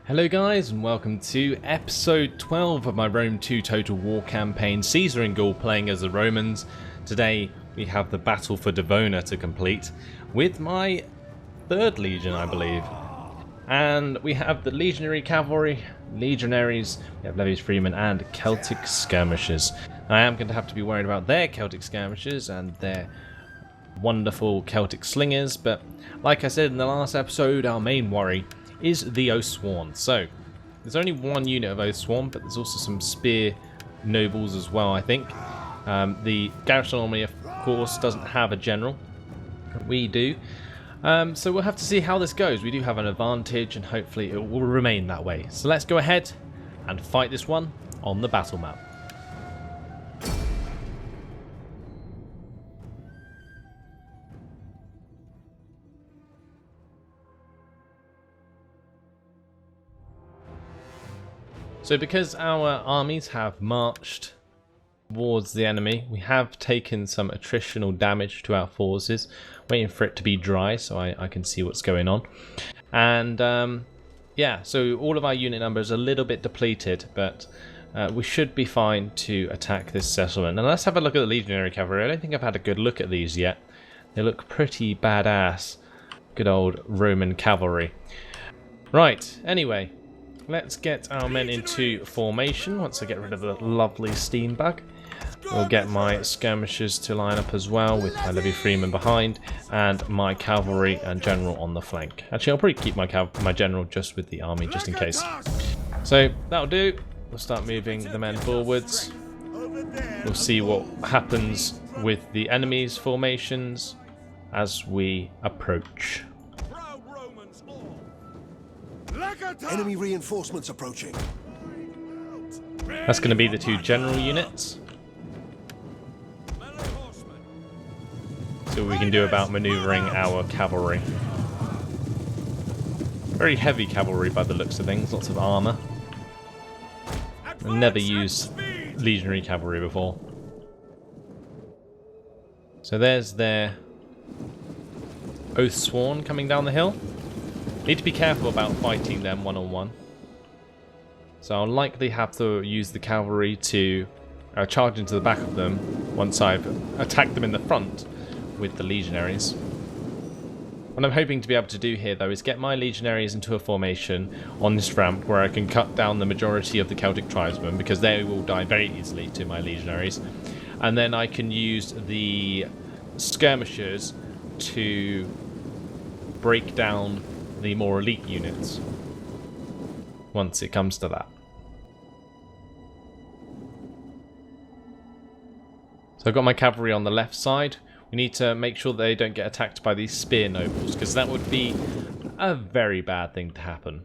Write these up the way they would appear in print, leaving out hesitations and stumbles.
Hello guys and welcome to episode 12 of my Rome 2 Total War campaign, Caesar and Gaul playing as the Romans. Today we have the battle for Devona to complete with my 3rd legion, I believe. And we have the legionary cavalry, legionaries, we have levies, freemen and Celtic skirmishers. I am going to have to be worried about their Celtic skirmishers and their wonderful Celtic slingers, but like I said in the last episode, our main worry is the Oathsworn. So there's only one unit of Oathsworn, but there's also some spear nobles as well, I think. The garrison army, of course, doesn't have a general. We do. So we'll have to see how this goes. We do have an advantage, and hopefully it will remain that way. So let's go ahead and fight this one on the battle map. So because our armies have marched towards the enemy, we have taken some attritional damage to our forces, waiting for it to be dry so I can see what's going on. And yeah, so all of our unit numbers are a little bit depleted, but we should be fine to attack this settlement. And let's have a look at the legionary cavalry. I don't think I've had a good look at these yet. They look pretty badass. Good old Roman cavalry. Right, anyway. Let's get our men into formation. Once I get rid of the lovely steam bug, we'll get my skirmishers to line up as well, with my levy freemen behind and my cavalry and general on the flank. Actually, I'll probably keep my general just with the army, just in case. So that'll do. We'll start moving the men forwards. We'll see what happens with the enemy's formations as we approach. Enemy reinforcements approaching. That's going to be the 2 general units. See what we can do about maneuvering our cavalry. Very heavy cavalry by the looks of things, lots of armour. I've never used legionary cavalry before. So there's their Oathsworn coming down the hill. Need to be careful about fighting them one-on-one. So I'll likely have to use the cavalry to charge into the back of them once I've attacked them in the front with the legionaries. What I'm hoping to be able to do here, though, is get my legionaries into a formation on this ramp where I can cut down the majority of the Celtic tribesmen, because they will die very easily to my legionaries. And then I can use the skirmishers to break down the more elite units once it comes to that. So I've got my cavalry on the left side. We need to make sure they don't get attacked by these spear nobles, because that would be a very bad thing to happen.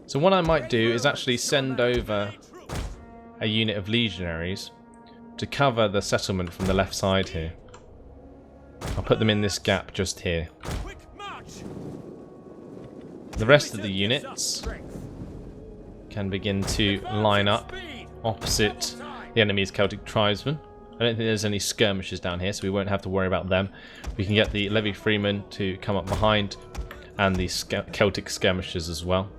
So what I might do is actually send over a unit of legionaries to cover the settlement from the left side here. I'll put them in this gap just here. The rest of the units can begin to line up opposite the enemy's Celtic tribesmen. I don't think there's any skirmishers down here, so we won't have to worry about them. We can get the levy freemen to come up behind, and the Celtic skirmishers as well.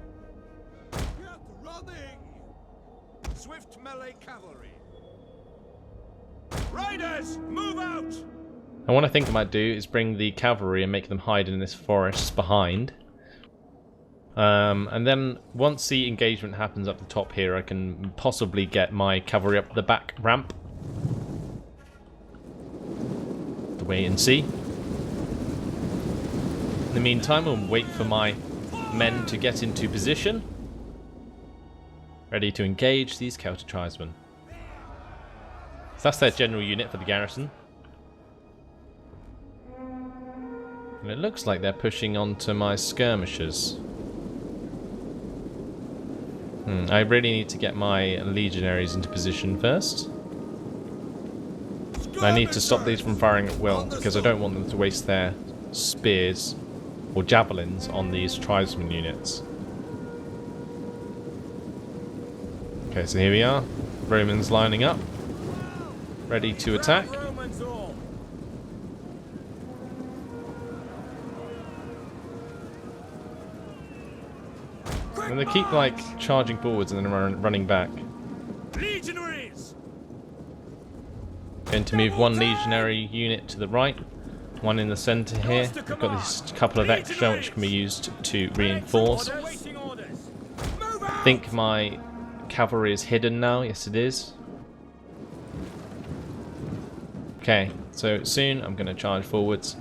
Swift melee cavalry. Riders, move out! And what I think I might do is bring the cavalry and make them hide in this forest behind. And then once the engagement happens up the top here, I can possibly get my cavalry up the back ramp. To wait and see. In the meantime, we'll wait for my men to get into position, ready to engage these Celtic tribesmen. So that's their general unit for the garrison. And it looks like they're pushing onto my skirmishers. I really need to get my legionaries into position first. And I need to stop these from firing at will, because I don't want them to waste their spears or javelins on these tribesman units. Okay, so here we are. Romans lining up, ready to attack. And they keep like charging forwards and then running back. Legionaries! Going to move one legionary unit to the right, one in the centre here. We've got this couple of extra which can be used to reinforce. I think my cavalry is hidden now. Yes, it is. Okay, so soon I'm going to charge forwards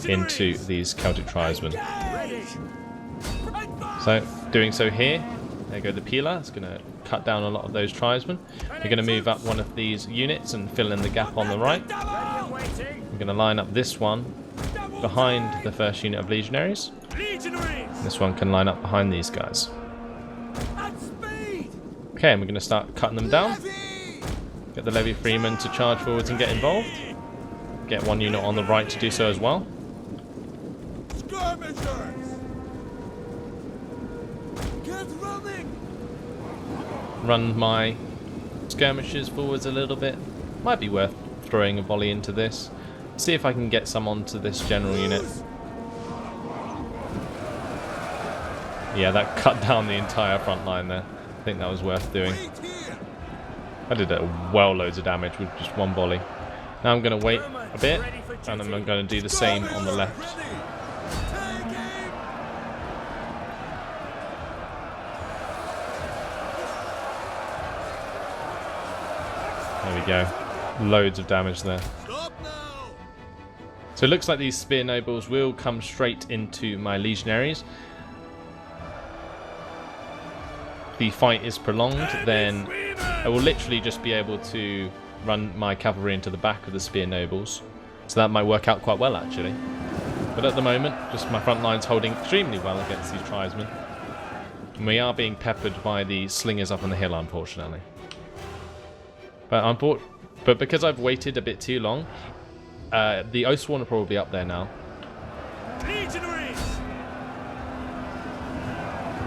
into these Celtic tribesmen. So, doing so here, there go the Pila. It's going to cut down a lot of those tribesmen. We're going to move up one of these units and fill in the gap on the right. We're going to line up this one behind the first unit of legionaries. This one can line up behind these guys. Okay, and we're going to start cutting them down. Get the levy freemen to charge forwards and get involved. Get one unit on the right to do so as well. Run my skirmishers forwards a little bit. Might be worth throwing a volley into this. See if I can get some onto this general unit. Yeah, that cut down the entire front line there. I think that was worth doing. I did well loads of damage with just one volley. Now I'm going to wait a bit, and I'm going to do the same on the left. There we go. Loads of damage there. So it looks like these spear nobles will come straight into my legionaries. If the fight is prolonged, then I will literally just be able to run my cavalry into the back of the spear nobles. So that might work out quite well, actually. But at the moment, just my front line's holding extremely well against these tribesmen. And we are being peppered by the slingers up on the hill, unfortunately. But because I've waited a bit too long, the Oathsworn are probably up there now.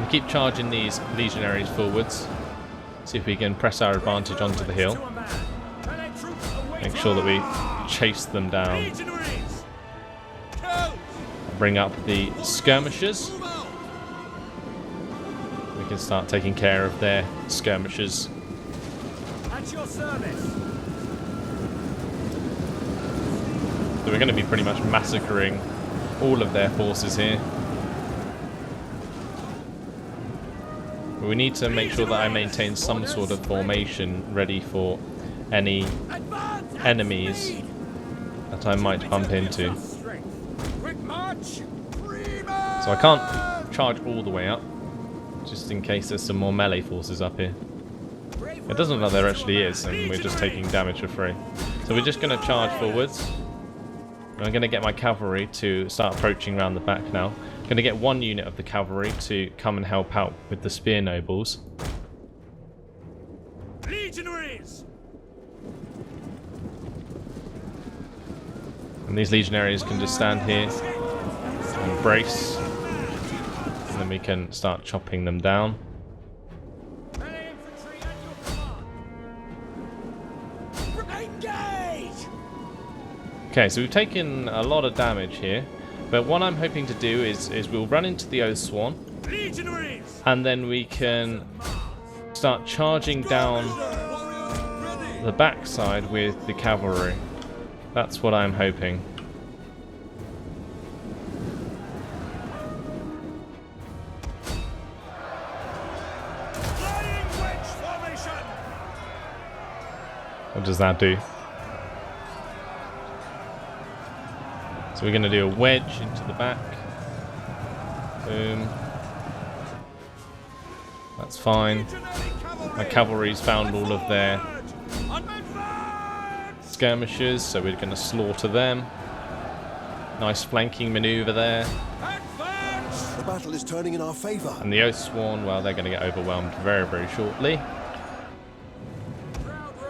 We keep charging these legionaries forwards. See if we can press our advantage onto the hill. Make sure that we chase them down. Bring up the skirmishers. We can start taking care of their skirmishers. At your service. So we're going to be pretty much massacring all of their forces here. We need to make sure that I maintain some sort of formation ready for any enemies that I might bump into. So I can't charge all the way up, just in case there's some more melee forces up here. It doesn't look like there actually is, and we're just taking damage for free. So we're just going to charge forwards. I'm going to get my cavalry to start approaching around the back now. I'm going to get one unit of the cavalry to come and help out with the spear nobles. Legionaries! And these legionaries can just stand here and brace. And then we can start chopping them down. Okay, so we've taken a lot of damage here, but what I'm hoping to do is we'll run into the Oathsworn, and then we can start charging down the backside with the cavalry. That's what I'm hoping. What does that do? So we're going to do a wedge into the back. Boom. That's fine. My cavalry's found all of their skirmishers, so we're going to slaughter them. Nice flanking maneuver there. The battle is turning in our favor. And the Oathsworn, well, they're going to get overwhelmed very, very shortly.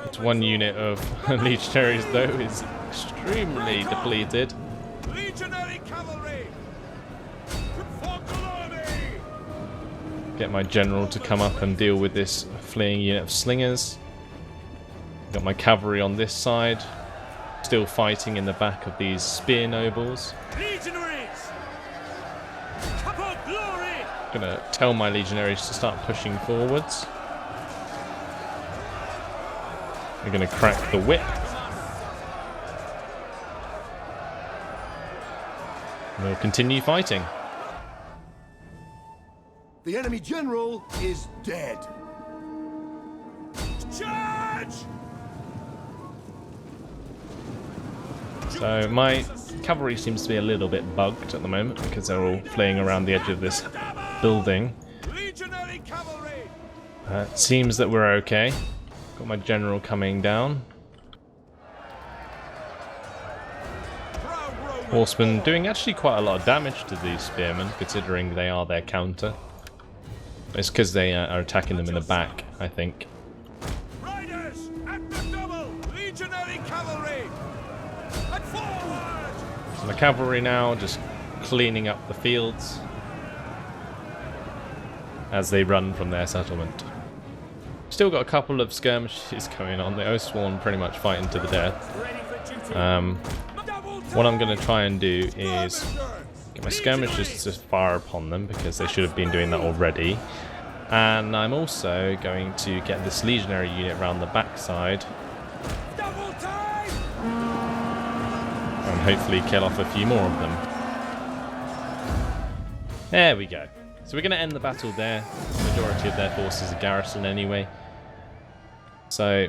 It's one unit of legionaries, though, is extremely depleted. Legionary cavalry! For glory! Get my general to come up and deal with this fleeing unit of slingers. Got my cavalry on this side, still fighting in the back of these spear nobles. Legionaries! For glory! Gonna tell my legionaries to start pushing forwards. We're gonna crack the whip. We'll continue fighting. The enemy general is dead. Charge! So my cavalry seems to be a little bit bugged at the moment because they're all fleeing around the edge of this building. Legionary cavalry! It seems that we're okay. Got my general coming down. Horsemen doing actually quite a lot of damage to these spearmen, considering they are their counter. It's because they are attacking them in the back, I think. Riders at the double! Legionary cavalry! And forward! So the cavalry now just cleaning up the fields as they run from their settlement. Still got a couple of skirmishes going on. The Oathsworn pretty much fighting to the death. Ready for duty. What I'm going to try and do is get my skirmishers to fire upon them because they should have been doing that already. And I'm also going to get this legionary unit around the backside Double time! and hopefully kill off a few more of them. There we go. So we're going to end the battle there. The majority of their forces are garrisoned anyway. So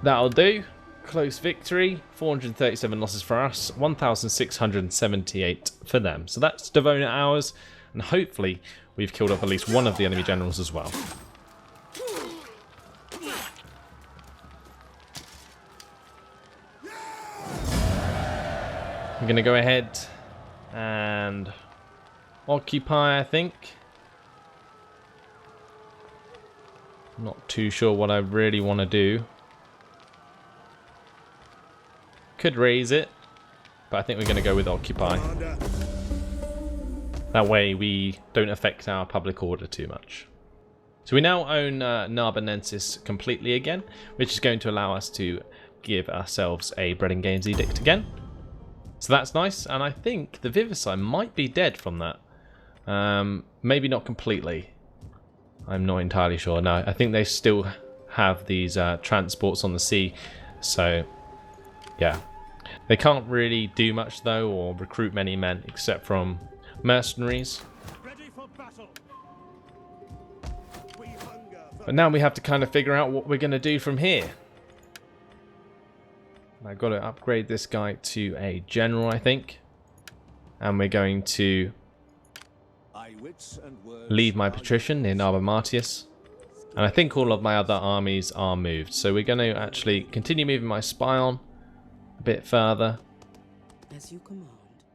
that'll do. Close victory, 437 losses for us, 1,678 for them. So that's Devona ours, and hopefully we've killed off at least one of the enemy generals as well. I'm going to go ahead and occupy, I think. I'm not too sure what I really want to do. Could raise it, but I think we're going to go with occupy. That way we don't affect our public order too much. So we now own Narbonensis completely again, which is going to allow us to give ourselves a Bread and Games Edict again. So that's nice, and I think the Vivici might be dead from that. Maybe not completely. I'm not entirely sure. No, I think they still have these transports on the sea, so yeah. They can't really do much though, or recruit many men, except from mercenaries. Ready for battle. We hunger for But now we have to kind of figure out what we're going to do from here. I've got to upgrade this guy to a general, I think. And we're going to leave my patrician near Narba Martius. And I think all of my other armies are moved. So we're going to actually continue moving my spy on a bit further. As you command.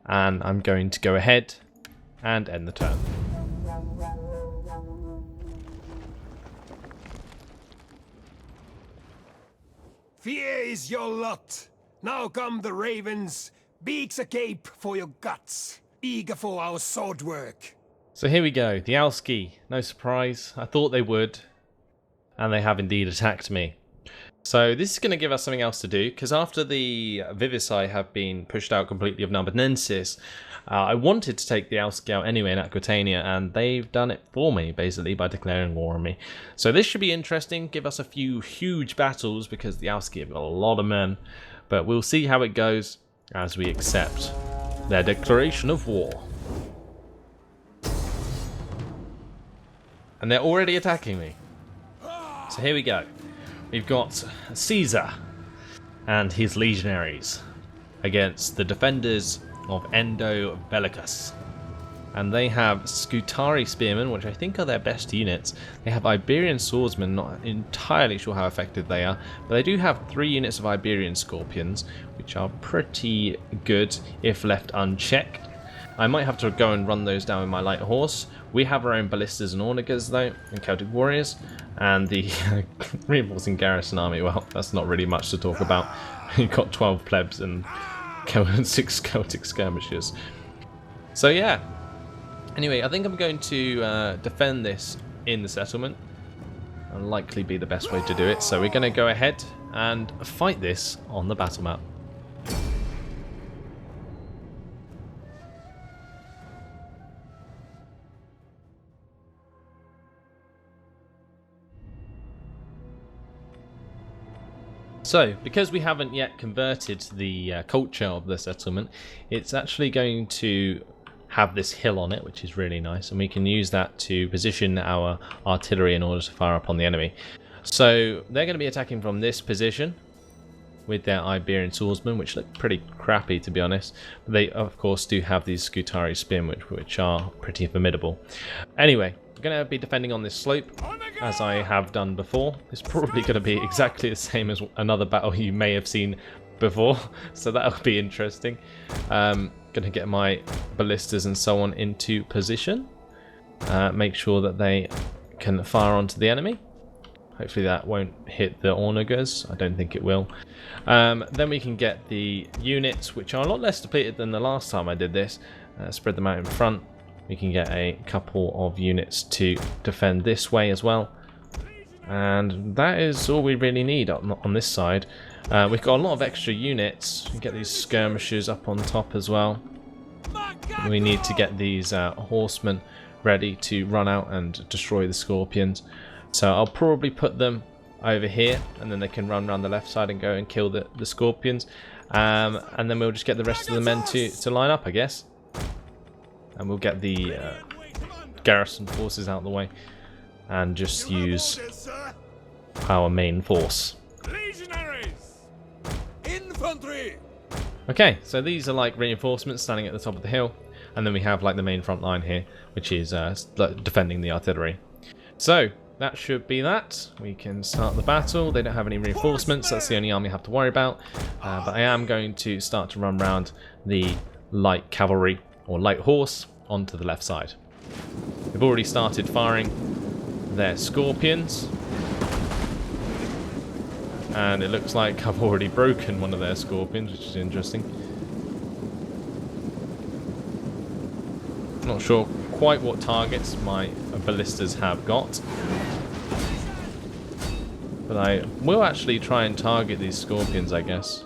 And I'm going to go ahead and end the turn. Fear is your lot. Now come the ravens, beaks agape for your guts, eager for our sword work. So here we go, the Alski. No surprise, I thought they would, and they have indeed attacked me. So this is going to give us something else to do, because after the Vivici have been pushed out completely of Narbonensis, I wanted to take the Alski out anyway in Aquitania, and they've done it for me, basically, by declaring war on me. So this should be interesting, give us a few huge battles, because the Alski have got a lot of men, but we'll see how it goes as we accept their declaration of war. And they're already attacking me. So here we go. We've got Caesar and his legionaries against the defenders of Endo Bellicus. And they have Scutari spearmen, which I think are their best units. They have Iberian swordsmen, not entirely sure how effective they are, but they do have 3 units of Iberian scorpions, which are pretty good if left unchecked. I might have to go and run those down with my light horse. We have our own ballistas and ornigas though, and Celtic warriors, and the reinforcing garrison army, well, that's not really much to talk about. You've got 12 plebs and 6 Celtic skirmishers. So yeah, anyway, I think I'm going to defend this in the settlement, and likely be the best way to do it. So we're going to go ahead and fight this on the battle map. So, because we haven't yet converted the culture of the settlement, it's actually going to have this hill on it, which is really nice, and we can use that to position our artillery in order to fire upon the enemy. So, they're going to be attacking from this position with their Iberian swordsmen, which look pretty crappy to be honest. But they, of course, do have these Scutari spearmen, which are pretty formidable. Anyway, we're going to be defending on this slope, as I have done before. It's probably going to be exactly the same as another battle you may have seen before, so that'll be interesting. Going to get my ballistas and so on into position. Make sure that they can fire onto the enemy. Hopefully that won't hit the onagers. I don't think it will. Then we can get the units, which are a lot less depleted than the last time I did this. Spread them out in front. We can get a couple of units to defend this way as well. And that is all we really need on this side. We've got a lot of extra units. We can get these skirmishers up on top as well. We need to get these horsemen ready to run out and destroy the scorpions. So I'll probably put them over here, and then they can run around the left side and go and kill the scorpions. And then we'll just get the rest of the men to line up, I guess. And we'll get the garrison forces out of the way and just use our main force. Legionaries! Infantry! Okay, so these are like reinforcements standing at the top of the hill, and then we have like the main front line here, which is defending the artillery. So that should be that. We can start the battle. They don't have any reinforcements. That's the only army I have to worry about. But I am going to start to run round the light cavalry or light horse onto the left side. They've already started firing their scorpions. And it looks like I've already broken one of their scorpions, which is interesting. Not sure quite what targets my ballistas have got. But I will actually try and target these scorpions, I guess.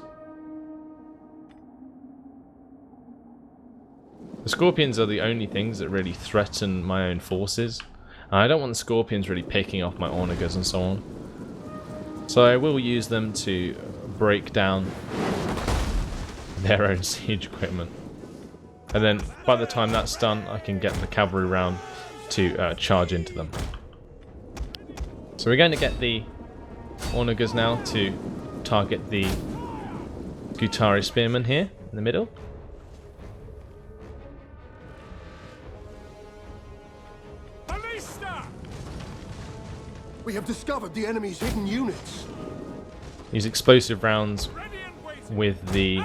The scorpions are the only things that really threaten my own forces. And I don't want the scorpions really picking off my onagers and so on. So I will use them to break down their own siege equipment. And then by the time that's done, I can get the cavalry round to charge into them. So we're going to get the onagers now to target the Scutari spearmen here in the middle. We have discovered the enemy's hidden units. These explosive rounds with the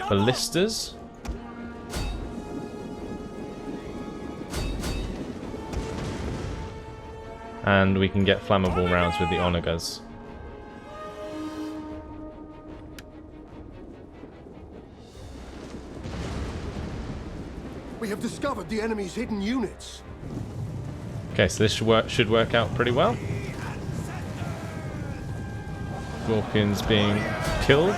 ballistas. And we can get flammable rounds with the onagers. We have discovered the enemy's hidden units. Okay, so this should work out pretty well. Scorpions being killed.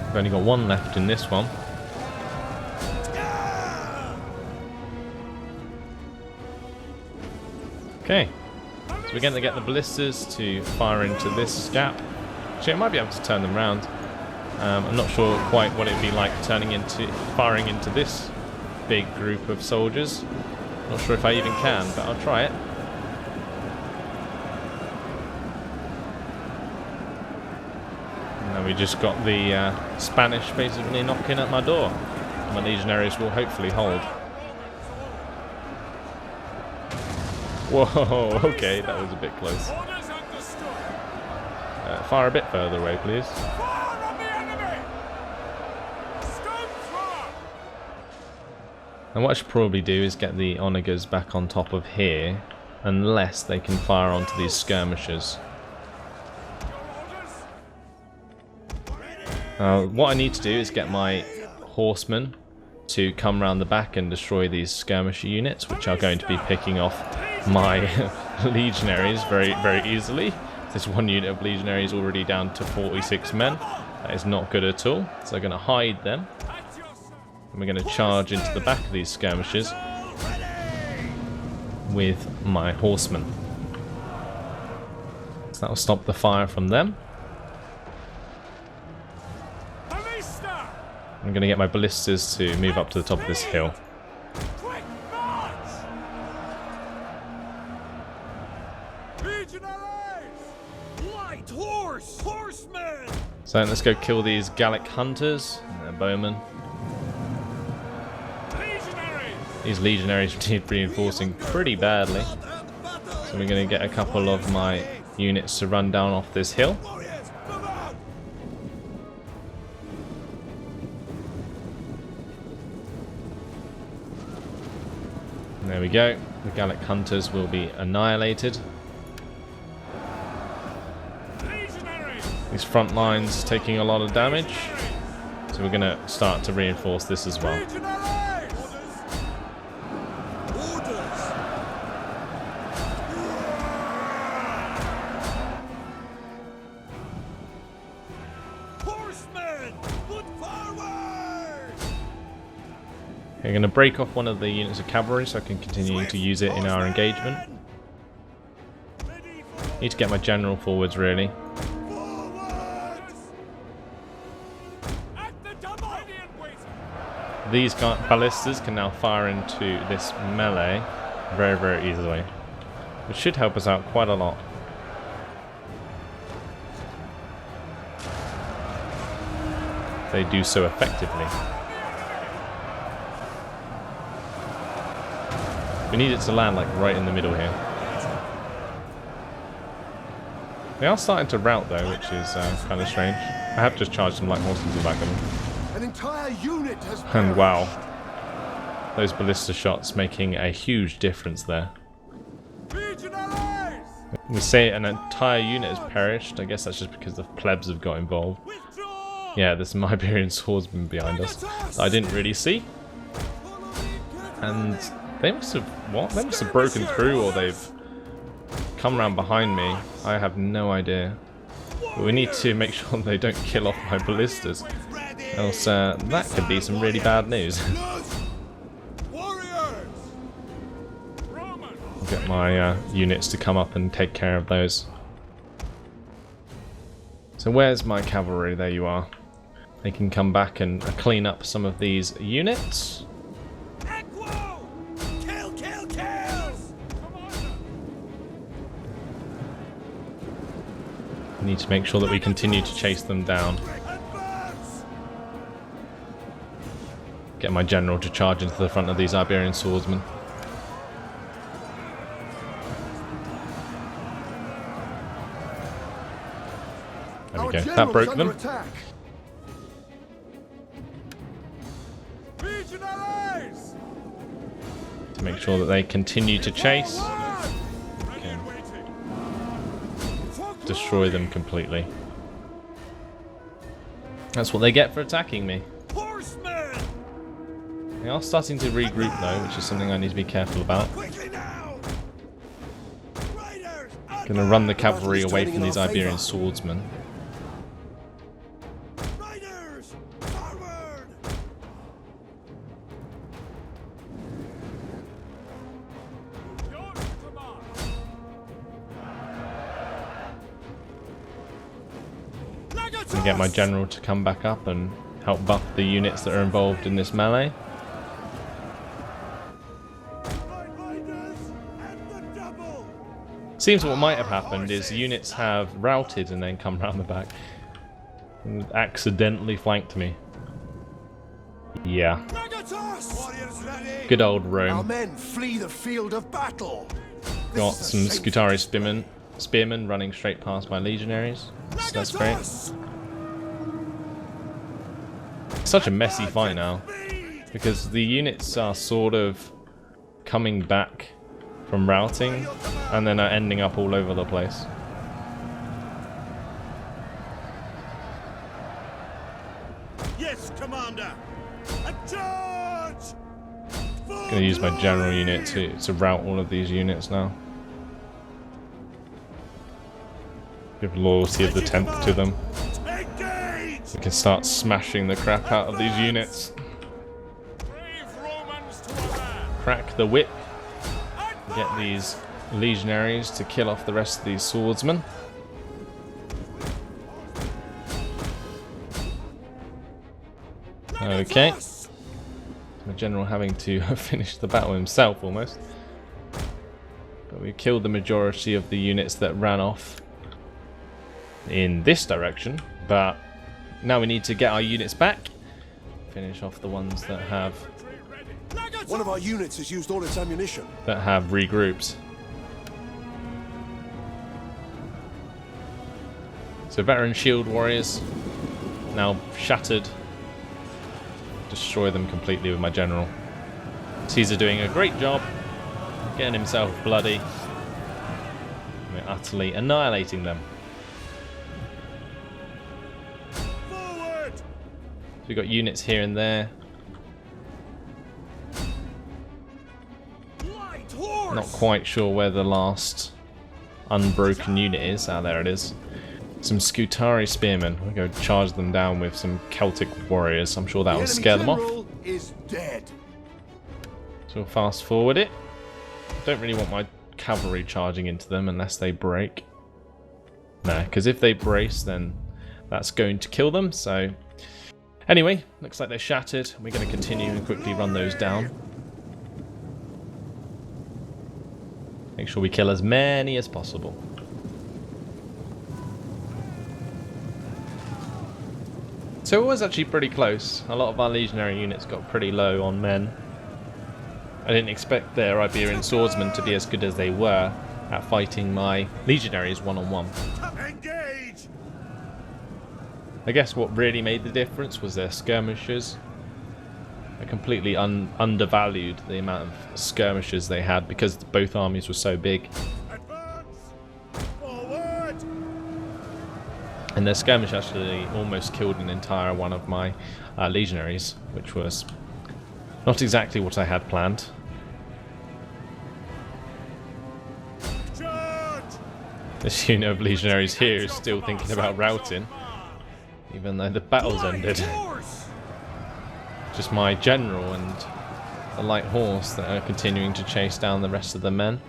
We've only got one left in this one. Okay, so we're going to get the ballistas to fire into this gap. Actually, I might be able to turn them round. I'm not sure quite what it'd be like firing into this big group of soldiers. Not sure if I even can, but I'll try it. And we just got the Spanish basically knocking at my door. My legionaries will hopefully hold. Whoa, okay, that was a bit close. Fire a bit further away, please. And what I should probably do is get the onagers back on top of here, unless they can fire onto these skirmishers. What I need to do is get my horsemen to come round the back and destroy these skirmisher units, which are going to be picking off my legionaries very, very easily. This one unit of legionaries already down to 46 men. That is not good at all. So I'm going to hide them. And we're going to charge into the back of these skirmishers with my horsemen. So that will stop the fire from them. I'm going to get my ballistas to move up to the top of this hill. So let's go kill these Gallic hunters and bowmen. These legionaries need reinforcing pretty badly. So we're going to get a couple of my units to run down off this hill. There we go. The Gallic hunters will be annihilated. These front lines taking a lot of damage. So we're going to start to reinforce this as well. I'm going to break off one of the units of cavalry so I can continue to use it in our engagement. Need to get my general forwards really. These ballistas can now fire into this melee very, very easily, which should help us out quite a lot. They do so effectively. We need it to land like right in the middle here. They are starting to rout though, which is kind of strange. I have just charged some light horses in the back of them. An entire unit has And wow, those ballista shots making a huge difference there. We say an entire unit has perished. I guess that's just because the plebs have got involved. Yeah, there's some Iberian swordsmen behind us that I didn't really see. And they must have, what? They must have broken through, or they've come around behind me. I have no idea. But we need to make sure they don't kill off my ballistas. Else that could be some really bad news. I'll get my units to come up and take care of those. So where's my cavalry? There you are. They can come back and clean up some of these units. We need to make sure that we continue to chase them down. Get my general to charge into the front of these Iberian swordsmen. There we go. That broke them. To make sure that they continue to chase. Destroy them completely. That's what they get for attacking me. They are starting to regroup though, which is something I need to be careful about. Gonna run the cavalry away from these Iberian swordsmen. And get my general to come back up and help buff the units that are involved in this melee. Seems what might have happened is units have routed and then come round the back and accidentally flanked me. Yeah. Good old Rome. Our men flee the field of battle. Got some Scutari spearmen running straight past my legionaries. So that's great. It's such a messy fight now because the units are sort of coming back from routing and then are ending up all over the place. Yes, Commander. A charge! Gonna use my general unit to rout all of these units now. Give loyalty of the 10th to them. We can start smashing the crap out of these units. Crack the whip. Get these legionaries to kill off the rest of these swordsmen. Okay. The general having to finish the battle himself almost. But we killed the majority of the units that ran off in this direction. But now we need to get our units back. Finish off the ones that have... One of our units has used all its ammunition. That have regrouped. So veteran shield warriors now shattered. Destroy them completely with my general. Caesar doing a great job, getting himself bloody. We're utterly annihilating them. Forward! So we've got units here and there. Not quite sure where the last unbroken unit is. Ah, there it is. Some Scutari spearmen. We'll go charge them down with some Celtic warriors. I'm sure that will scare them off. Is dead. So we'll fast forward it. Don't really want my cavalry charging into them unless they break. No, because if they brace, then that's going to kill them. So anyway, looks like they're shattered. We're going to continue and quickly run those down. Make sure we kill as many as possible. So it was actually pretty close. A lot of our legionary units got pretty low on men. I didn't expect their Iberian swordsmen to be as good as they were at fighting my legionaries one-on-one. Engage! I guess what really made the difference was their skirmishers. I completely undervalued the amount of skirmishers they had because both armies were so big. Advance! Forward! And their skirmish actually almost killed an entire one of my legionaries, which was not exactly what I had planned. Charge! This unit of legionaries here is still thinking about routing, even though the battle's ended. Just my general and the light horse that are continuing to chase down the rest of the men.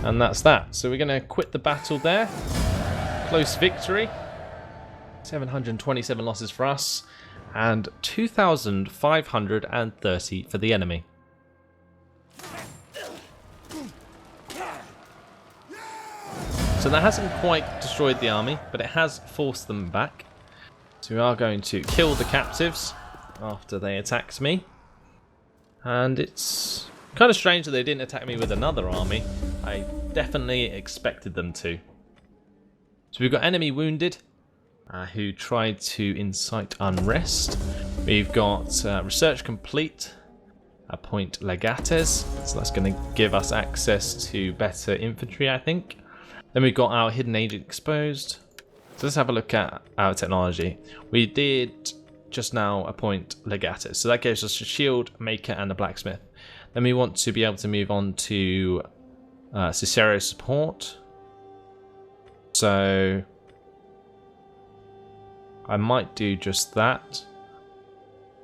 And that's that. So we're going to quit the battle there. Close victory. 727 losses for us and 2,530 for the enemy. So that hasn't quite destroyed the army, but it has forced them back. So we are going to kill the captives after they attacked me. And it's kind of strange that they didn't attack me with another army. I definitely expected them to. So we've got enemy wounded who tried to incite unrest. We've got research complete. Appoint legates. So that's going to give us access to better infantry, I think. Then we've got our hidden agent exposed. So let's have a look at our technology. We did just now appoint legates. So that gives us a shield maker and a blacksmith. Then we want to be able to move on to Cicero support. So I might do just that.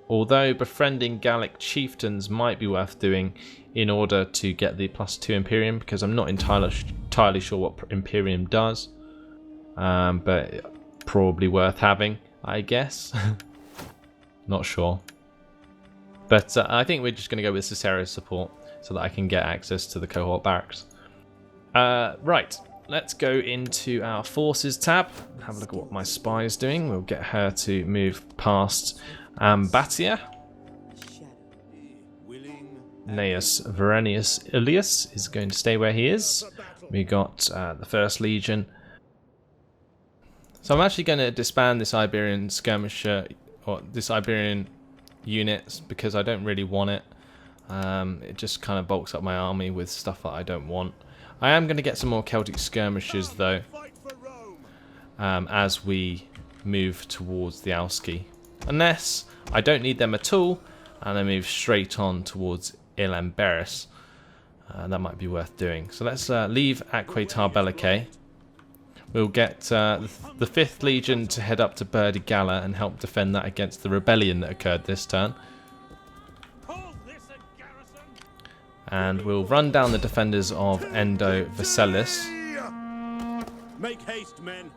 Although befriending Gallic chieftains might be worth doing in order to get the +2 Imperium, because I'm not entirely sure what Imperium does. But probably worth having, I guess. Not sure. But I think we're just going to go with Cicero's support so that I can get access to the cohort barracks. Right, let's go into our forces tab. Have a look at what my spy is doing. We'll get her to move past Ambatia. Gnaeus Verenius Ilias is going to stay where he is. We got the First Legion. So I'm actually going to disband this Iberian skirmisher, or this Iberian unit, because I don't really want it. It just kind of bulks up my army with stuff that I don't want. I am going to get some more Celtic skirmishers though, as we move towards the Alski. Unless I don't need them at all, and I move straight on towards Ilamberis. That might be worth doing. So let's leave Aquatar Bellicae. We'll get the 5th Legion to head up to Burdigala and help defend that against the rebellion that occurred this turn. And we'll run down the defenders of Endo Vercellis. Make haste, men.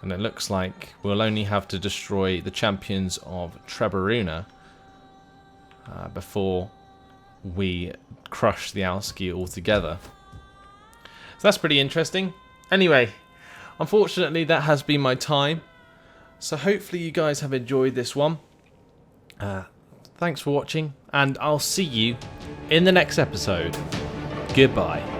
And it looks like we'll only have to destroy the champions of Trebaruna before we crush the Alski altogether. So that's pretty interesting. Anyway, unfortunately that has been my time. So hopefully you guys have enjoyed this one. Thanks for watching, and I'll see you in the next episode. Goodbye.